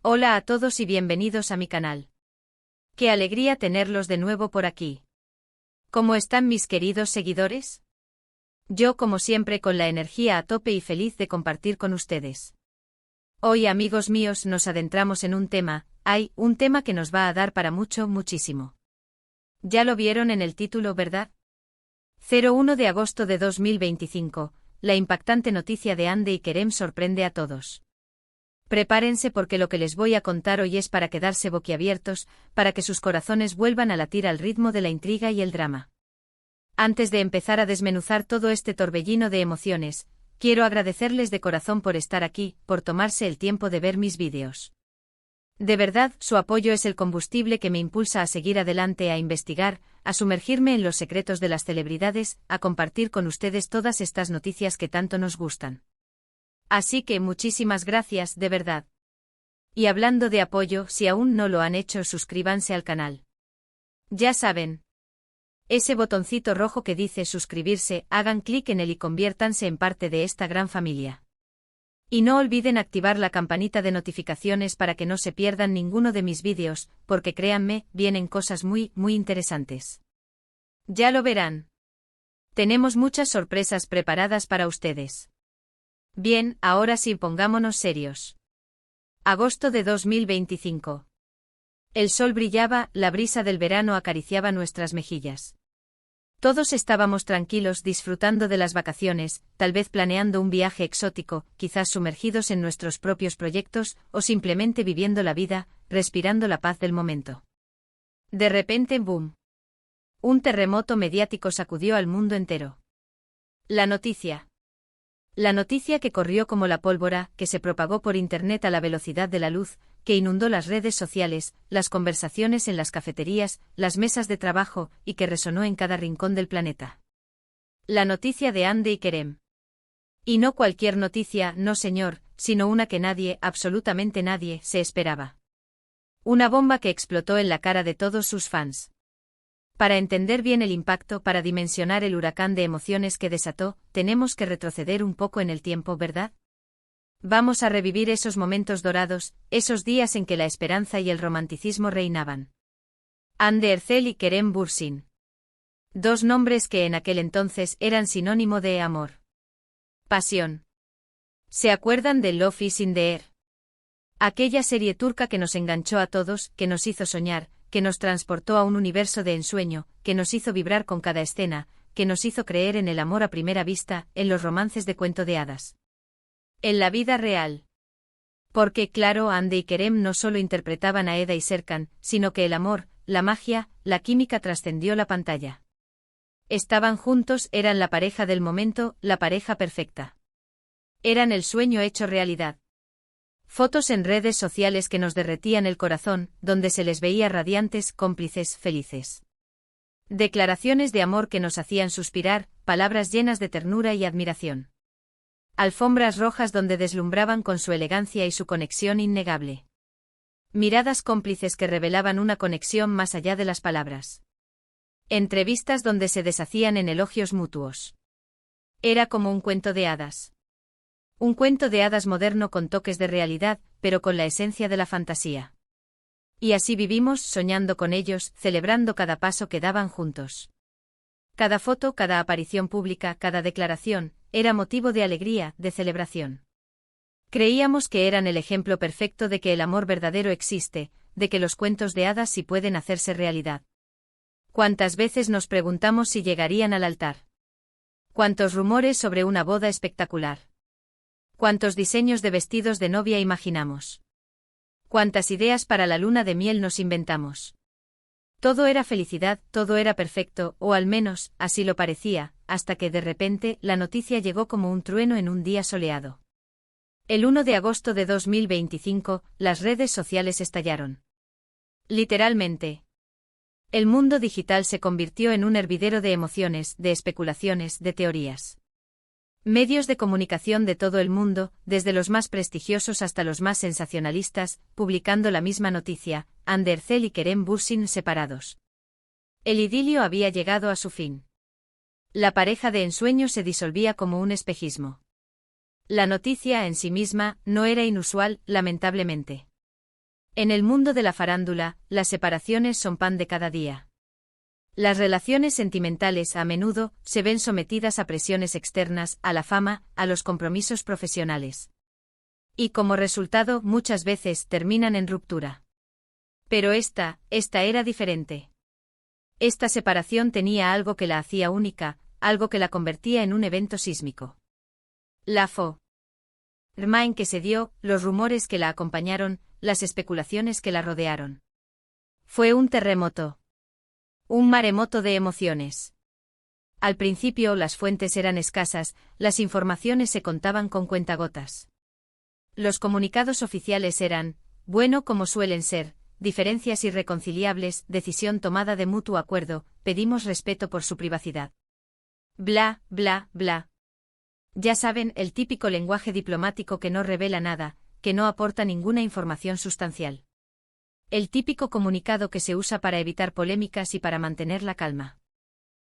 Hola a todos y bienvenidos a mi canal. Qué alegría tenerlos de nuevo por aquí. ¿Cómo están mis queridos seguidores? Yo como siempre con la energía a tope y feliz de compartir con ustedes. Hoy amigos míos nos adentramos en un tema que nos va a dar para muchísimo. Ya lo vieron en el título, ¿verdad? 1 de agosto de 2025, la impactante noticia de Hande y Kerem sorprende a todos. Prepárense porque lo que les voy a contar hoy es para quedarse boquiabiertos, para que sus corazones vuelvan a latir al ritmo de la intriga y el drama. Antes de empezar a desmenuzar todo este torbellino de emociones, quiero agradecerles de corazón por estar aquí, por tomarse el tiempo de ver mis vídeos. De verdad, su apoyo es el combustible que me impulsa a seguir adelante, a investigar, a sumergirme en los secretos de las celebridades, a compartir con ustedes todas estas noticias que tanto nos gustan. Así que muchísimas gracias, de verdad. Y hablando de apoyo, si aún no lo han hecho, suscríbanse al canal. Ya saben. Ese botoncito rojo que dice suscribirse, hagan clic en él y conviértanse en parte de esta gran familia. Y no olviden activar la campanita de notificaciones para que no se pierdan ninguno de mis vídeos, porque créanme, vienen cosas muy interesantes. Ya lo verán. Tenemos muchas sorpresas preparadas para ustedes. Bien, ahora sí pongámonos serios. Agosto de 2025. El sol brillaba, la brisa del verano acariciaba nuestras mejillas. Todos estábamos tranquilos disfrutando de las vacaciones, tal vez planeando un viaje exótico, quizás sumergidos en nuestros propios proyectos, o simplemente viviendo la vida, respirando la paz del momento. De repente, ¡boom! Un terremoto mediático sacudió al mundo entero. La noticia que corrió como la pólvora, que se propagó por Internet a la velocidad de la luz, que inundó las redes sociales, las conversaciones en las cafeterías, las mesas de trabajo, y que resonó en cada rincón del planeta. La noticia de Hande y Kerem. Y no cualquier noticia, no señor, sino una que nadie, absolutamente nadie, se esperaba. Una bomba que explotó en la cara de todos sus fans. Para entender bien el impacto, para dimensionar el huracán de emociones que desató, tenemos que retroceder un poco en el tiempo, ¿verdad? Vamos a revivir esos momentos dorados, esos días en que la esperanza y el romanticismo reinaban. Hande Erçel y Kerem Bürsin. Dos nombres que en aquel entonces eran sinónimo de amor. Pasión. ¿Se acuerdan de Love is in the Air? Aquella serie turca que nos enganchó a todos, que nos hizo soñar, que nos transportó a un universo de ensueño, que nos hizo vibrar con cada escena, que nos hizo creer en el amor a primera vista, en los romances de cuento de hadas. En la vida real. Porque claro, Hande y Kerem no solo interpretaban a Eda y Serkan, sino que el amor, la magia, la química trascendió la pantalla. Estaban juntos, eran la pareja del momento, la pareja perfecta. Eran el sueño hecho realidad. Fotos en redes sociales que nos derretían el corazón, donde se les veía radiantes, cómplices, felices. Declaraciones de amor que nos hacían suspirar, palabras llenas de ternura y admiración. Alfombras rojas donde deslumbraban con su elegancia y su conexión innegable. Miradas cómplices que revelaban una conexión más allá de las palabras. Entrevistas donde se deshacían en elogios mutuos. Era como un cuento de hadas. Un cuento de hadas moderno con toques de realidad, pero con la esencia de la fantasía. Y así vivimos, soñando con ellos, celebrando cada paso que daban juntos. Cada foto, cada aparición pública, cada declaración, era motivo de alegría, de celebración. Creíamos que eran el ejemplo perfecto de que el amor verdadero existe, de que los cuentos de hadas sí pueden hacerse realidad. ¿Cuántas veces nos preguntamos si llegarían al altar? ¿Cuántos rumores sobre una boda espectacular? ¿Cuántos diseños de vestidos de novia imaginamos? ¿Cuántas ideas para la luna de miel nos inventamos? Todo era felicidad, todo era perfecto, o al menos, así lo parecía, hasta que de repente, la noticia llegó como un trueno en un día soleado. El 1 de agosto de 2025, las redes sociales estallaron. Literalmente. El mundo digital se convirtió en un hervidero de emociones, de especulaciones, de teorías. Medios de comunicación de todo el mundo, desde los más prestigiosos hasta los más sensacionalistas, publicando la misma noticia, Hande Erçel y Kerem Bürsin separados. El idilio había llegado a su fin. La pareja de ensueño se disolvía como un espejismo. La noticia en sí misma no era inusual, lamentablemente. En el mundo de la farándula, las separaciones son pan de cada día. Las relaciones sentimentales a menudo se ven sometidas a presiones externas, a la fama, a los compromisos profesionales. Y como resultado muchas veces terminan en ruptura. Pero esta era diferente. Esta separación tenía algo que la hacía única, algo que la convertía en un evento sísmico. La forma en que se dio, los rumores que la acompañaron, las especulaciones que la rodearon. Fue un terremoto. Un maremoto de emociones. Al principio las fuentes eran escasas, las informaciones se contaban con cuentagotas. Los comunicados oficiales eran, bueno como suelen ser, diferencias irreconciliables, decisión tomada de mutuo acuerdo, pedimos respeto por su privacidad. Bla, bla, bla. Ya saben, el típico lenguaje diplomático que no revela nada, que no aporta ninguna información sustancial. El típico comunicado que se usa para evitar polémicas y para mantener la calma.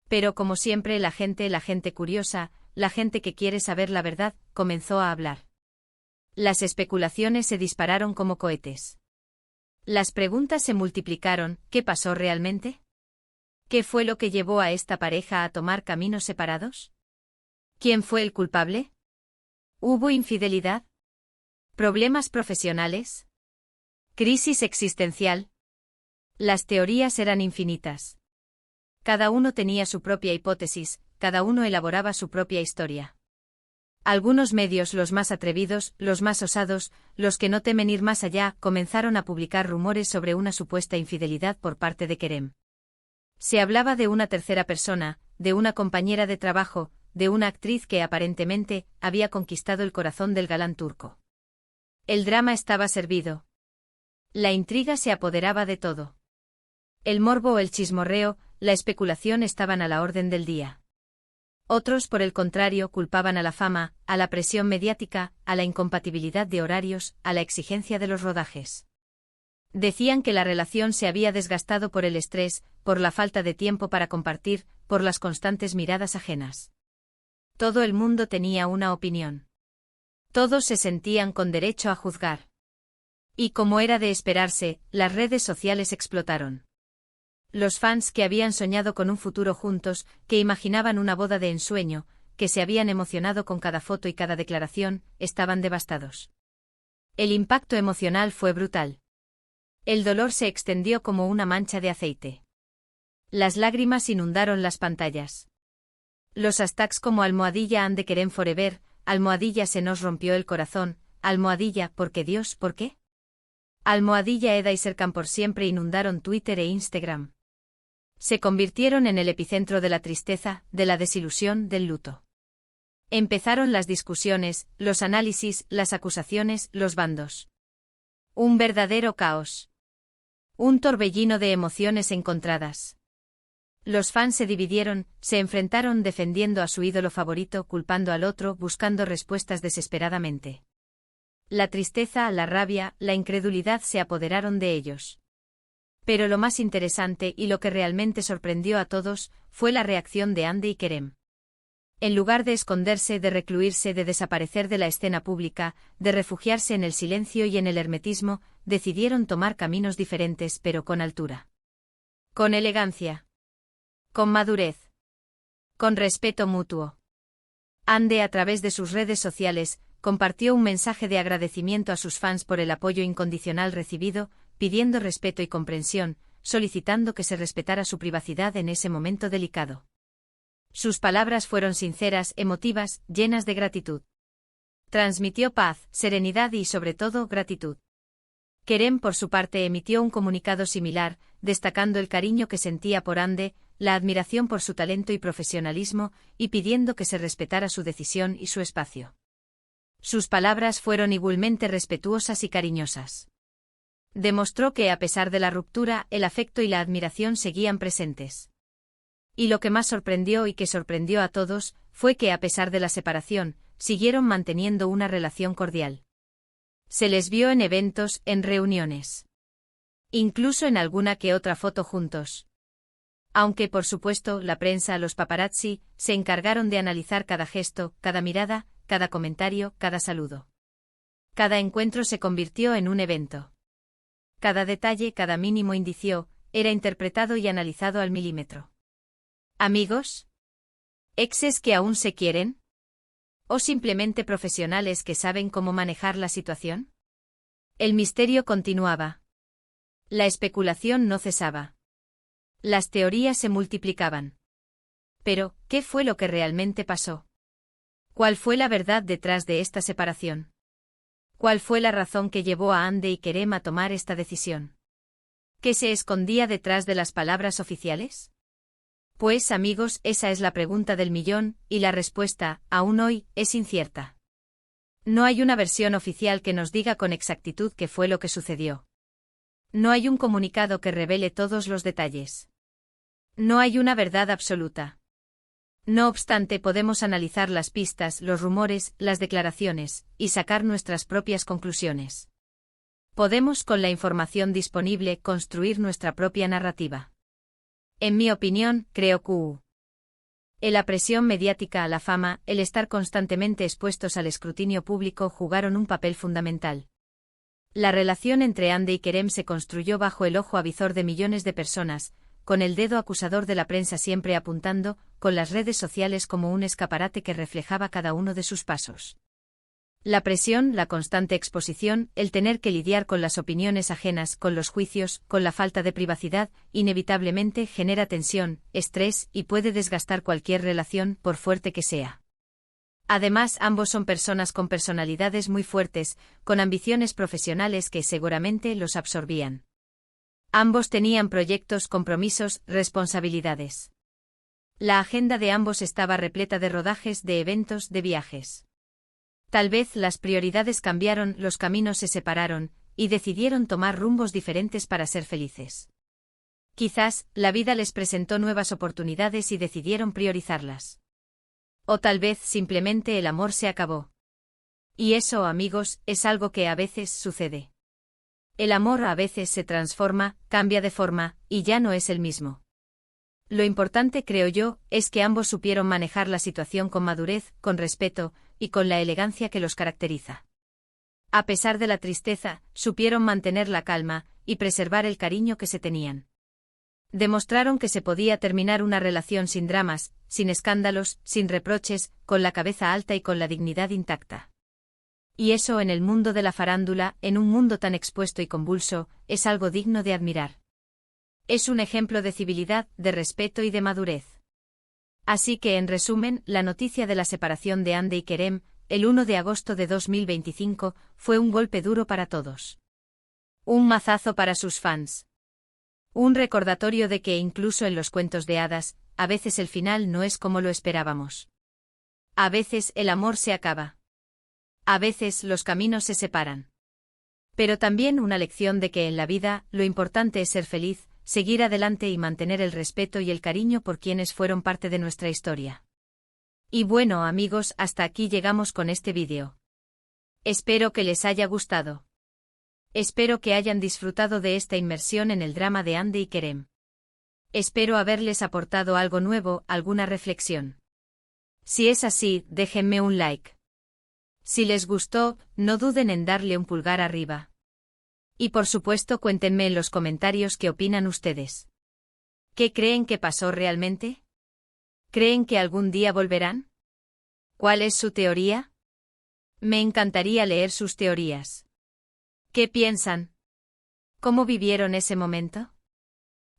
Pero como siempre la gente curiosa, la gente que quiere saber la verdad, comenzó a hablar. Las especulaciones se dispararon como cohetes. Las preguntas se multiplicaron, ¿qué pasó realmente? ¿Qué fue lo que llevó a esta pareja a tomar caminos separados? ¿Quién fue el culpable? ¿Hubo infidelidad? ¿Problemas profesionales? ¿Crisis existencial? Las teorías eran infinitas. Cada uno tenía su propia hipótesis, cada uno elaboraba su propia historia. Algunos medios, los más atrevidos, los más osados, los que no temen ir más allá, comenzaron a publicar rumores sobre una supuesta infidelidad por parte de Kerem. Se hablaba de una tercera persona, de una compañera de trabajo, de una actriz que aparentemente había conquistado el corazón del galán turco. El drama estaba servido. La intriga se apoderaba de todo. El morbo o el chismorreo, la especulación estaban a la orden del día. Otros, por el contrario, culpaban a la fama, a la presión mediática, a la incompatibilidad de horarios, a la exigencia de los rodajes. Decían que la relación se había desgastado por el estrés, por la falta de tiempo para compartir, por las constantes miradas ajenas. Todo el mundo tenía una opinión. Todos se sentían con derecho a juzgar. Y como era de esperarse, las redes sociales explotaron. Los fans que habían soñado con un futuro juntos, que imaginaban una boda de ensueño, que se habían emocionado con cada foto y cada declaración, estaban devastados. El impacto emocional fue brutal. El dolor se extendió como una mancha de aceite. Las lágrimas inundaron las pantallas. Los hashtags como almohadilla and the Kerem forever, almohadilla se nos rompió el corazón, almohadilla porque Dios, ¿por qué? Almohadilla Eda y Serkan por siempre inundaron Twitter e Instagram. Se convirtieron en el epicentro de la tristeza, de la desilusión, del luto. Empezaron las discusiones, los análisis, las acusaciones, los bandos. Un verdadero caos. Un torbellino de emociones encontradas. Los fans se dividieron, se enfrentaron defendiendo a su ídolo favorito, culpando al otro, buscando respuestas desesperadamente. La tristeza, la rabia, la incredulidad se apoderaron de ellos. Pero lo más interesante y lo que realmente sorprendió a todos fue la reacción de Hande y Kerem. En lugar de esconderse, de recluirse, de desaparecer de la escena pública, de refugiarse en el silencio y en el hermetismo, decidieron tomar caminos diferentes pero con altura. Con elegancia. Con madurez. Con respeto mutuo. Hande, a través de sus redes sociales, compartió un mensaje de agradecimiento a sus fans por el apoyo incondicional recibido, pidiendo respeto y comprensión, solicitando que se respetara su privacidad en ese momento delicado. Sus palabras fueron sinceras, emotivas, llenas de gratitud. Transmitió paz, serenidad y sobre todo gratitud. Kerem por su parte emitió un comunicado similar, destacando el cariño que sentía por Hande, la admiración por su talento y profesionalismo, y pidiendo que se respetara su decisión y su espacio. Sus palabras fueron igualmente respetuosas y cariñosas. Demostró que a pesar de la ruptura, el afecto y la admiración seguían presentes. Y lo que más sorprendió y que sorprendió a todos, fue que a pesar de la separación, siguieron manteniendo una relación cordial. Se les vio en eventos, en reuniones. Incluso en alguna que otra foto juntos. Aunque por supuesto la prensa, los paparazzi, se encargaron de analizar cada gesto, cada mirada, cada comentario, cada saludo. Cada encuentro se convirtió en un evento. cada detalle, cada mínimo indicio, era interpretado y analizado al milímetro. ¿Amigos? ¿Exes que aún se quieren? ¿O simplemente profesionales que saben cómo manejar la situación? El misterio continuaba. La especulación no cesaba. Las teorías se multiplicaban. Pero, ¿qué fue lo que realmente pasó? ¿Cuál fue la verdad detrás de esta separación? ¿Cuál fue la razón que llevó a Hande y Kerem a tomar esta decisión? ¿Qué se escondía detrás de las palabras oficiales? Pues, amigos, esa es la pregunta del millón, y la respuesta, aún hoy, es incierta. No hay una versión oficial que nos diga con exactitud qué fue lo que sucedió. No hay un comunicado que revele todos los detalles. No hay una verdad absoluta. No obstante, podemos analizar las pistas, los rumores, las declaraciones, y sacar nuestras propias conclusiones. Podemos, con la información disponible, construir nuestra propia narrativa. En mi opinión, creo que la presión mediática a la fama, el estar constantemente expuestos al escrutinio público jugaron un papel fundamental. La relación entre Hande y Kerem se construyó bajo el ojo avizor de millones de personas, con el dedo acusador de la prensa siempre apuntando, con las redes sociales como un escaparate que reflejaba cada uno de sus pasos. La presión, la constante exposición, el tener que lidiar con las opiniones ajenas, con los juicios, con la falta de privacidad, inevitablemente genera tensión, estrés y puede desgastar cualquier relación, por fuerte que sea. Además, ambos son personas con personalidades muy fuertes, con ambiciones profesionales que seguramente los absorbían. Ambos tenían proyectos, compromisos, responsabilidades. La agenda de ambos estaba repleta de rodajes, de eventos, de viajes. Tal vez las prioridades cambiaron, los caminos se separaron, y decidieron tomar rumbos diferentes para ser felices. Quizás, la vida les presentó nuevas oportunidades y decidieron priorizarlas. O tal vez simplemente el amor se acabó. Y eso, amigos, es algo que a veces sucede. El amor a veces se transforma, cambia de forma, y ya no es el mismo. Lo importante, creo yo, es que ambos supieron manejar la situación con madurez, con respeto, y con la elegancia que los caracteriza. A pesar de la tristeza, supieron mantener la calma, y preservar el cariño que se tenían. Demostraron que se podía terminar una relación sin dramas, sin escándalos, sin reproches, con la cabeza alta y con la dignidad intacta. Y eso en el mundo de la farándula, en un mundo tan expuesto y convulso, es algo digno de admirar. Es un ejemplo de civilidad, de respeto y de madurez. Así que, en resumen, la noticia de la separación de Hande y Kerem, el 1 de agosto de 2025, fue un golpe duro para todos. Un mazazo para sus fans. Un recordatorio de que incluso en los cuentos de hadas, a veces el final no es como lo esperábamos. A veces el amor se acaba. A veces los caminos se separan. Pero también una lección de que en la vida, lo importante es ser feliz, seguir adelante y mantener el respeto y el cariño por quienes fueron parte de nuestra historia. Y bueno, amigos, hasta aquí llegamos con este vídeo. Espero que les haya gustado. Espero que hayan disfrutado de esta inmersión en el drama de Hande y Kerem. Espero haberles aportado algo nuevo, alguna reflexión. Si es así, déjenme un like. Si les gustó, no duden en darle un pulgar arriba. Y por supuesto, cuéntenme en los comentarios qué opinan ustedes. ¿Qué creen que pasó realmente? ¿Creen que algún día volverán? ¿Cuál es su teoría? Me encantaría leer sus teorías. ¿Qué piensan? ¿Cómo vivieron ese momento?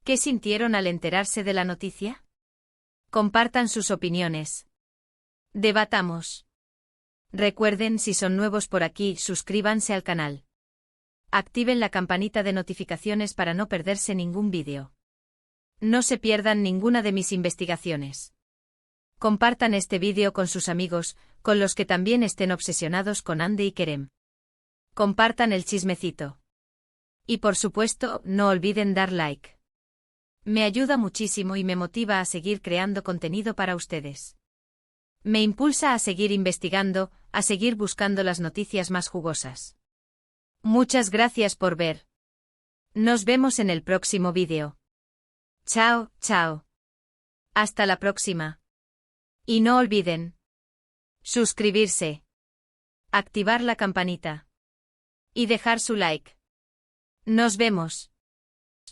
¿Qué sintieron al enterarse de la noticia? Compartan sus opiniones. Debatamos. Recuerden, si son nuevos por aquí, suscríbanse al canal. Activen la campanita de notificaciones para no perderse ningún vídeo. No se pierdan ninguna de mis investigaciones. Compartan este vídeo con sus amigos, con los que también estén obsesionados con Hande y Kerem. Compartan el chismecito. Y por supuesto, no olviden dar like. Me ayuda muchísimo y me motiva a seguir creando contenido para ustedes. Me impulsa a seguir investigando, a seguir buscando las noticias más jugosas. Muchas gracias por ver. Nos vemos en el próximo vídeo. Chao, chao. Hasta la próxima. Y no olviden suscribirse, activar la campanita y dejar su like. Nos vemos.